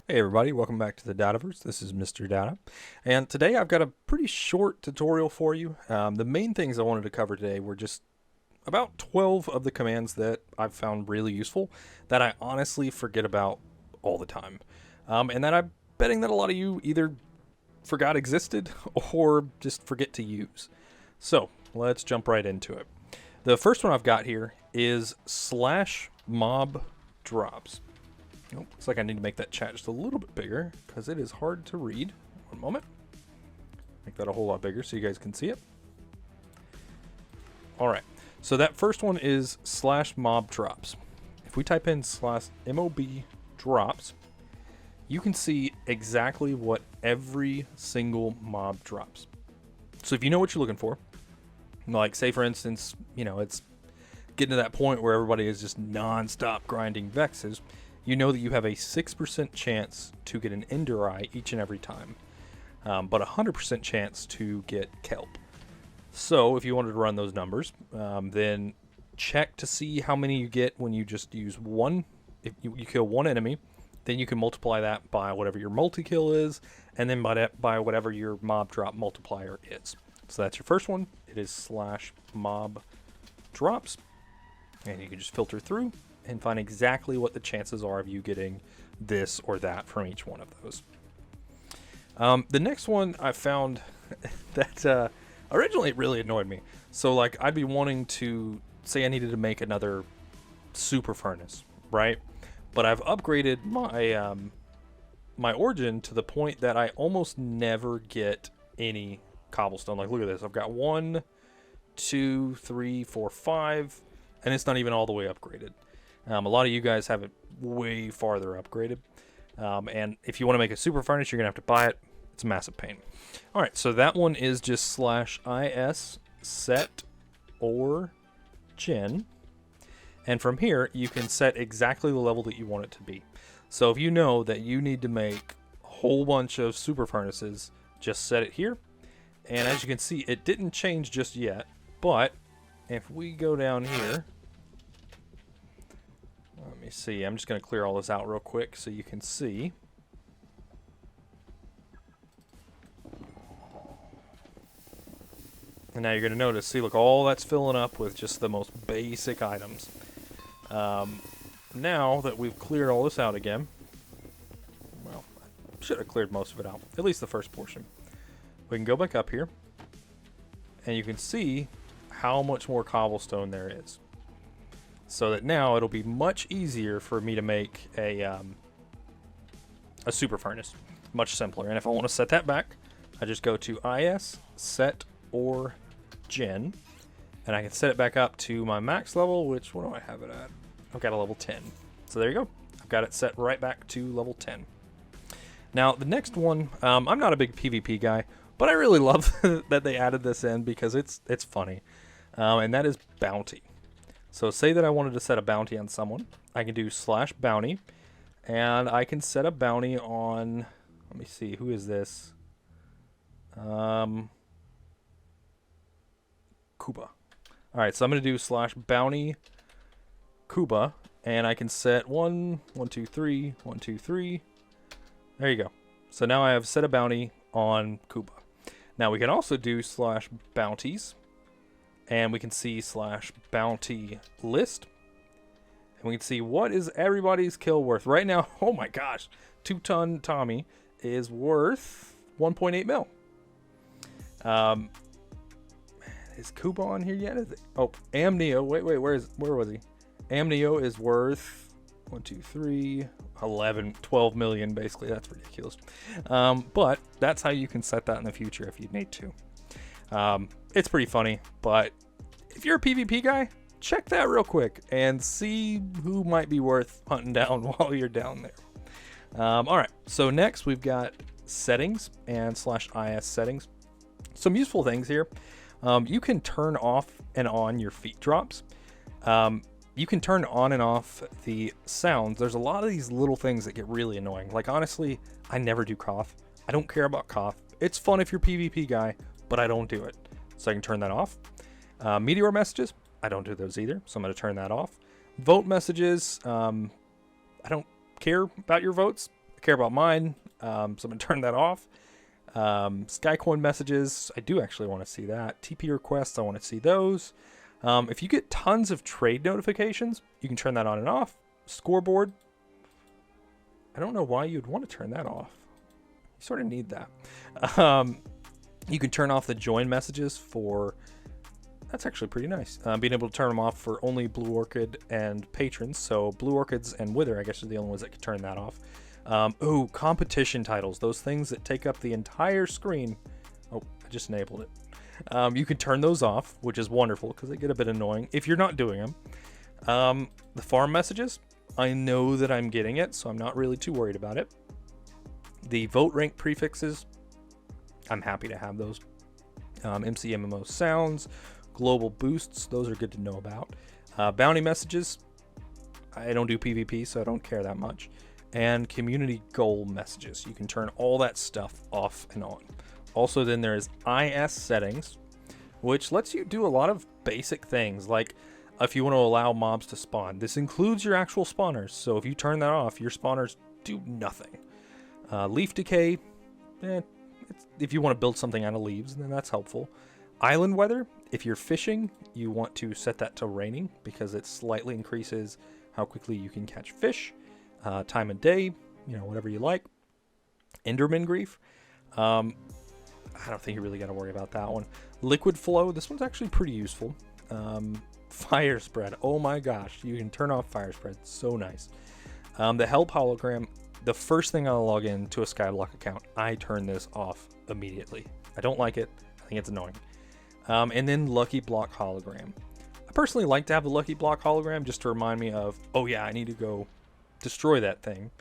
Hey everybody, welcome back to the Dataverse. This is Mr. Data, and today I've got a pretty short tutorial for you. The main things I wanted to cover today were just about 12 of the commands that I've found really useful that I honestly forget about all the time, and that I'm betting that a lot of you either forgot existed or just forget to use. So let's jump right into it. The first one I've got here is slash mob drops. Oh, looks like I need to make that chat just a little bit bigger because it is hard to read. One moment. Make that a whole lot bigger so you guys can see it. All right. So that first one is slash mob drops. If we type in slash mob drops, you can see exactly what every single mob drops. So if you know what you're looking for, like say for instance, it's getting to that point where everybody is just non-stop grinding vexes, you know that you have a 6% chance to get an Ender Eye each and every time, but a 100% chance to get Kelp. So if you wanted to run those numbers, then check to see how many you get when you just use one. If you kill one enemy, then you can multiply that by whatever your multi-kill is, and then by whatever your mob drop multiplier is. So that's your first one. It is slash mob drops, and you can just filter through and find exactly what the chances are of you getting this or that from each one of those. The next one I found that originally it really annoyed me. So like I'd be wanting to say I needed to make another super furnace, right? But I've upgraded my my origin to the point that I almost never get any cobblestone. Like look at this, I've got 1, 2, 3, 4, 5, and it's not even all the way upgraded. A lot of you guys have it way farther upgraded. And if you want to make a super furnace, you're going to have to buy it. It's a massive pain. All right, so that one is just slash is set or gen. And from here, you can set exactly the level that you want it to be. So if you know that you need to make a whole bunch of super furnaces, just set it here. And as you can see, it didn't change just yet. But if we go down here, let me see. I'm just going to clear all this out real quick so you can see. And now you're going to notice, see, look, all that's filling up with just the most basic items. Now that we've cleared all this out again, well, I should have cleared most of it out, at least the first portion. We can go back up here, and you can see how much more cobblestone there is. So that now it'll be much easier for me to make a super furnace. Much simpler. And if I want to set that back, I just go to is set or gen, and I can set it back up to my max level, which, what do I have it at? I've got a level 10. So there you go. I've got it set right back to level 10. Now the next one, I'm not a big PvP guy, but I really love that they added this in because it's funny. And that is bounty. So say that I wanted to set a bounty on someone. I can do slash bounty, and I can set a bounty on, let me see, who is this? Kuba. Alright, so I'm going to do slash bounty Kuba, and I can set 1, 1, 2, 3, 1, 2, 3. There you go. So now I have set a bounty on Kuba. Now we can also do slash bounties. And we can see slash bounty list. And we can see what is everybody's kill worth. Right now, oh my gosh, 2-ton Tommy is worth 1.8 mil. Is Kuba on here yet? Oh, Amnio. Wait, where was he? Amnio is worth 1, 2, 3, 11, 12 million basically. That's ridiculous. But that's how you can set that in the future if you need to. It's pretty funny, but if you're a PvP guy, check that real quick and see who might be worth hunting down while you're down there. Alright, so next we've got settings and slash is settings. Some useful things here. You can turn off and on your feet drops. You can turn on and off the sounds. There's a lot of these little things that get really annoying. Like honestly, I never do cough. I don't care about cough. It's fun if you're a PvP guy, but I don't do it. So I can turn that off. Meteor messages, I don't do those either, so I'm going to turn that off. Vote messages, I don't care about your votes. care about mine, so I'm going to turn that off. Skycoin messages, I do actually want to see that. TP requests, I want to see those. If you get tons of trade notifications, you can turn that on and off. Scoreboard, I don't know why you'd want to turn that off. You sort of need that. You can turn off the join messages for, that's actually pretty nice. Being able to turn them off for only Blue Orchid and patrons. So Blue Orchids and Wither, I guess, are the only ones that can turn that off. Oh, competition titles, those things that take up the entire screen. Oh, I just enabled it. You can turn those off, which is wonderful because they get a bit annoying if you're not doing them. The farm messages, I know that I'm getting it, so I'm not really too worried about it. The vote rank prefixes, I'm happy to have those. MCMMO sounds, global boosts, those are good to know about. Bounty messages, I don't do PvP, so I don't care that much. And community goal messages, you can turn all that stuff off and on. Also, then there is IS settings, which lets you do a lot of basic things, like if you want to allow mobs to spawn. This includes your actual spawners, so if you turn that off, your spawners do nothing. Leaf decay, if you want to build something out of leaves, then that's helpful. Island weather, if you're fishing, you want to set that to raining because it slightly increases how quickly you can catch fish. Time of day, whatever you like. Enderman grief, I don't think you really got to worry about that one. Liquid flow, this one's actually pretty useful. Fire spread, oh my gosh, you can turn off fire spread, so nice. The help hologram, the first thing I'll log in to a Skyblock account, I turn this off immediately. I don't like it, I think it's annoying. And then lucky block hologram. I personally like to have the lucky block hologram just to remind me of, oh yeah, I need to go destroy that thing.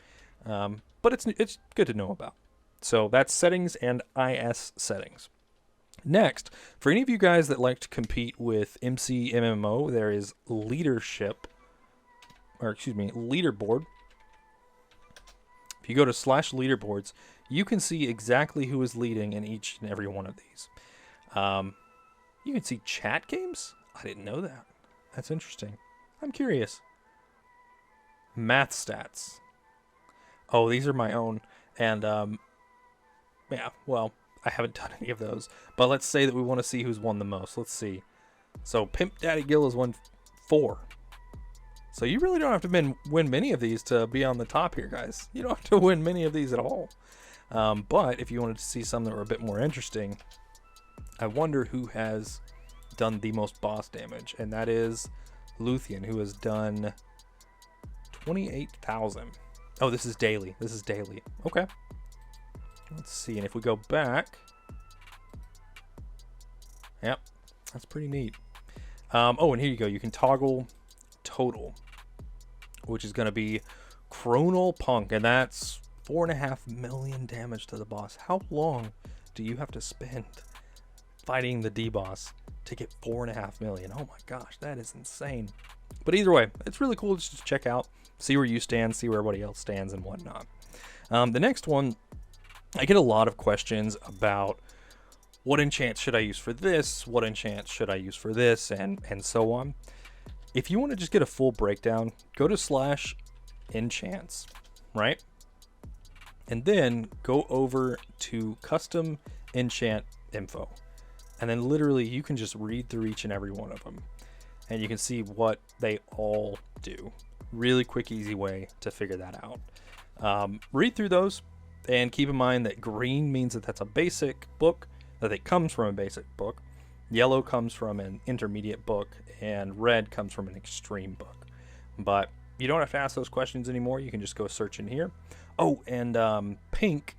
But it's good to know about. So that's settings and IS settings. Next, for any of you guys that like to compete with MCMMO, there is leaderboard. If you go to /leaderboards, you can see exactly who is leading in each and every one of these. You can see chat games? I didn't know that. That's interesting. I'm curious. Math stats. Oh, these are my own. And, yeah, well, I haven't done any of those. But let's say that we want to see who's won the most. Let's see. So, Pimp Daddy Gill has won 4. So you really don't have to win many of these to be on the top here, guys. You don't have to win many of these at all. But if you wanted to see some that were a bit more interesting, I wonder who has done the most boss damage. And that is Luthien, who has done 28,000. Oh, this is daily. This is daily. Okay. Let's see. And if we go back, yep, that's pretty neat. Oh, and here you go. You can toggle total, which is going to be Chronal Punk, and that's 4.5 million damage to the boss. How long do you have to spend fighting the D-boss to get 4.5 million? Oh my gosh, that is insane. But either way, it's really cool just to check out, see where you stand, see where everybody else stands and whatnot. The next one, I get a lot of questions about what enchants should I use for this, what enchants should I use for this, and so on. If you want to just get a full breakdown, go to /enchants, right? And then go over to custom enchant info. And then literally you can just read through each and every one of them. And you can see what they all do. Really quick, easy way to figure that out. Read through those and keep in mind that green means that that's a basic book, that it comes from a basic book. Yellow comes from an intermediate book, and red comes from an extreme book. But you don't have to ask those questions anymore. You can just go search in here. Oh, and pink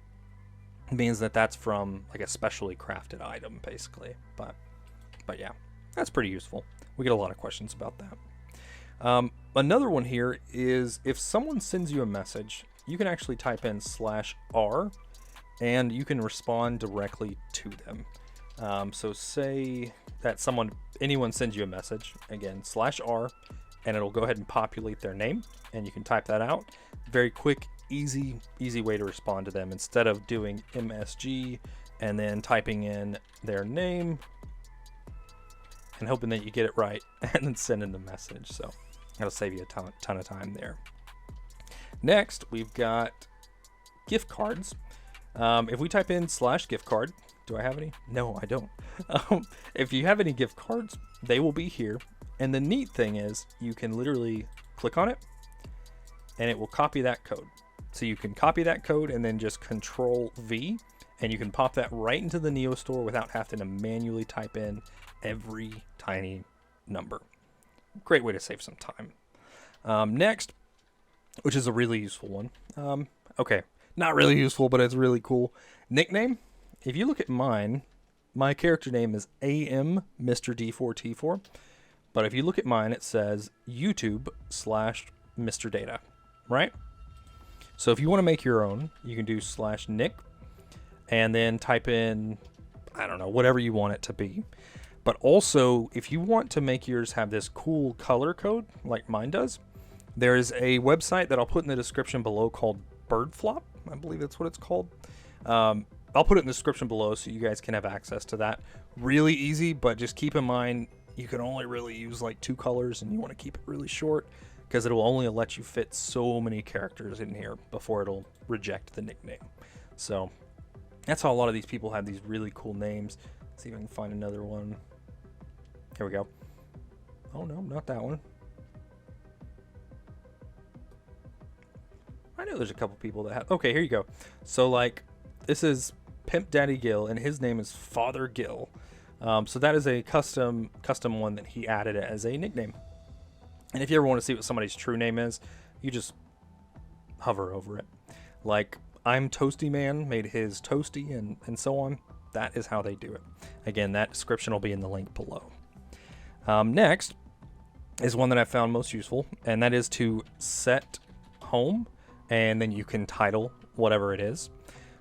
means that that's from like a specially crafted item, basically. But yeah, that's pretty useful. We get a lot of questions about that. Another one here is if someone sends you a message, you can actually type in /r, and you can respond directly to them. So say that anyone sends you a message, again, /r, and it'll go ahead and populate their name, and you can type that out. Very quick, easy way to respond to them instead of doing MSG and then typing in their name and hoping that you get it right and then sending the message. So that'll save you a ton of time there. Next, we've got gift cards. If we type in /gift card, do I have any? No, I don't. If you have any gift cards, they will be here. And the neat thing is you can literally click on it and it will copy that code. So you can copy that code and then just Control V, and you can pop that right into the Neo store without having to manually type in every tiny number. Great way to save some time. Next, which is a really useful one. Okay, not really useful, but it's really cool. Nickname. If you look at mine, my character name is AM Mr. D4T4. But if you look at mine, it says YouTube / Mr. Data, right? So if you want to make your own, you can do /Nick and then type in, I don't know, whatever you want it to be. But also, if you want to make yours have this cool color code like mine does, there is a website that I'll put in the description below called Birdflop. I believe that's what it's called. I'll put it in the description below so you guys can have access to that. Really easy, but just keep in mind, you can only really use like 2 colors and you want to keep it really short because it will only let you fit so many characters in here before it'll reject the nickname. So that's how a lot of these people have these really cool names. Let's see if I can find another one. Here we go. Oh no, not that one. I know there's a couple people that have. Okay, here you go. So like, this is Pimp Daddy Gill, and his name is Father Gill. So that is a custom one that he added as a nickname. And if you ever want to see what somebody's true name is, you just hover over it. Like, I'm Toasty Man made his Toasty, and so on. That is how they do it. Again, that description will be in the link below. Next is one that I found most useful, and that is to set home, and then you can title whatever it is.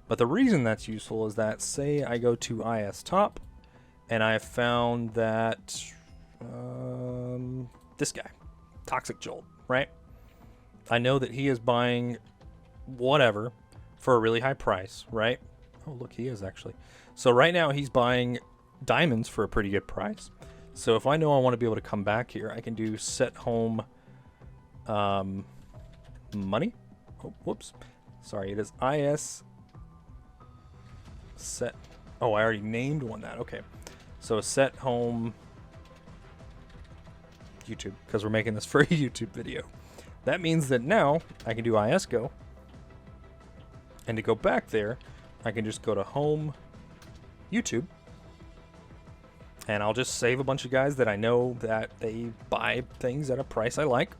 But the reason that's useful is that, say I go to IS Top, and I found that this guy, Toxic Jolt, right? I know that he is buying whatever for a really high price, right? Oh, look, he is actually. So right now he's buying diamonds for a pretty good price. So if I know I want to be able to come back here, I can do set home money. Oh, whoops. Sorry, it is IS set. Oh, I already named one that. Okay. So set home YouTube, because we're making this for a YouTube video. That means that now I can do ISGO. And to go back there, I can just go to home YouTube. And I'll just save a bunch of guys that I know that they buy things at a price I like.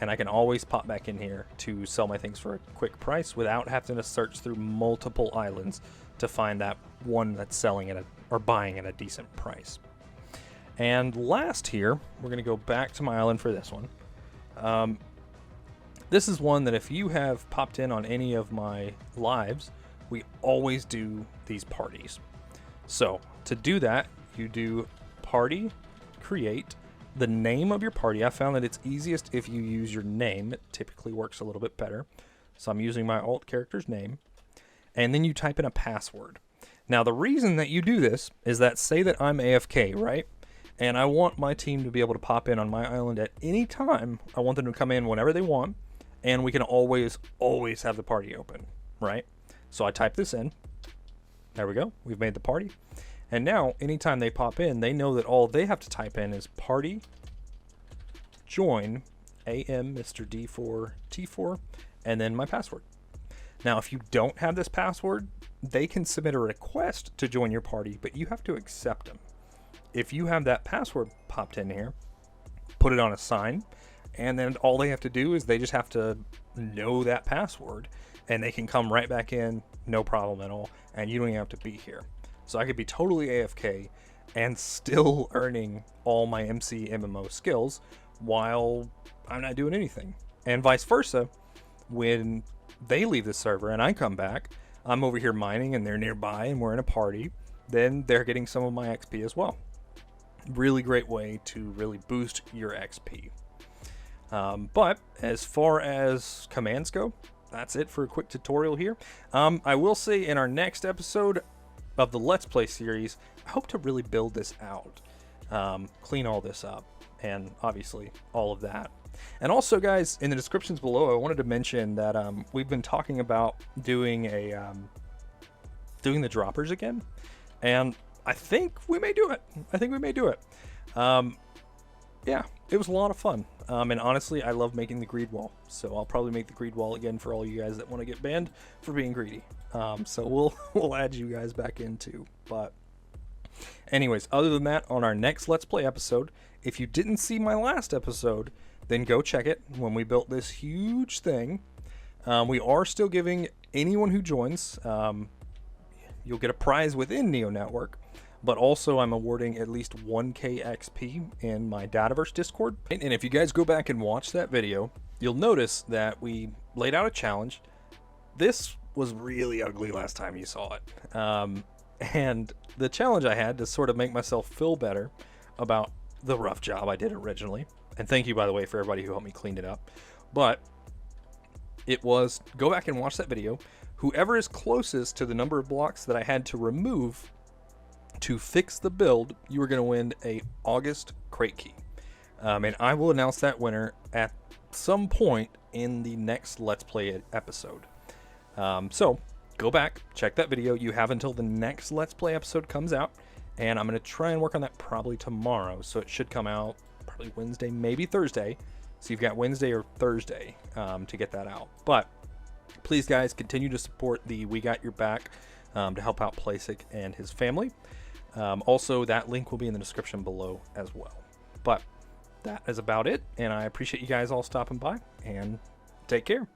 And I can always pop back in here to sell my things for a quick price without having to search through multiple islands to find that one that's selling at or buying at a decent price. And last here, we're going to go back to my island for this one. This is one that if you have popped in on any of my lives, we always do these parties. So to do that, you do party, create, the name of your party. I found that it's easiest if you use your name. It typically works a little bit better. So I'm using my alt character's name. And then you type in a password. Now the reason that you do this is that, say that I'm AFK, right? And I want my team to be able to pop in on my island at any time. I want them to come in whenever they want. And we can always have the party open, right? So I type this in. There we go. We've made the party. And now, anytime they pop in, they know that all they have to type in is party join AM Mr. D4T4 and then my password. Now, if you don't have this password, they can submit a request to join your party, but you have to accept them. If you have that password popped in here, put it on a sign, and then all they have to do is they just have to know that password, and they can come right back in, no problem at all, and you don't even have to be here. So I could be totally AFK and still earning all my MC MMO skills while I'm not doing anything. And vice versa, when they leave the server and I come back, I'm over here mining and they're nearby and we're in a party, then they're getting some of my XP as well. Really great way to really boost your XP. But as far as commands go, that's it for a quick tutorial here. I will say in our next episode of the Let's Play series, I hope to really build this out, clean all this up, and obviously all of that. And also, guys, in the descriptions below, I wanted to mention that we've been talking about doing doing the droppers again, and I think we may do it. Yeah, it was a lot of fun. And honestly, I love making the greed wall, so I'll probably make the greed wall again for all you guys that want to get banned for being greedy. So we'll add you guys back in too. But anyways, other than that, on our next Let's Play episode, if you didn't see my last episode, then go check it when we built this huge thing. We are still giving anyone who joins, you'll get a prize within Neo Network, but also I'm awarding at least 1k XP in my Dataverse Discord. And if you guys go back and watch that video, you'll notice that we laid out a challenge. This was really ugly last time you saw it. And the challenge I had to sort of make myself feel better about the rough job I did originally, and thank you, by the way, for everybody who helped me clean it up, but it was go back and watch that video. Whoever is closest to the number of blocks that I had to remove to fix the build, you are going to win a August crate key. And I will announce that winner at some point in the next Let's Play episode. So go back, check that video. You have until the next Let's Play episode comes out, and I'm going to try and work on that probably tomorrow. So it should come out probably Wednesday, maybe Thursday. So you've got Wednesday or Thursday to get that out. But please, guys, continue to support the We Got Your Back to help out Playsic and his family. Also, that link will be in the description below as well. But that is about it, and I appreciate you guys all stopping by, and take care.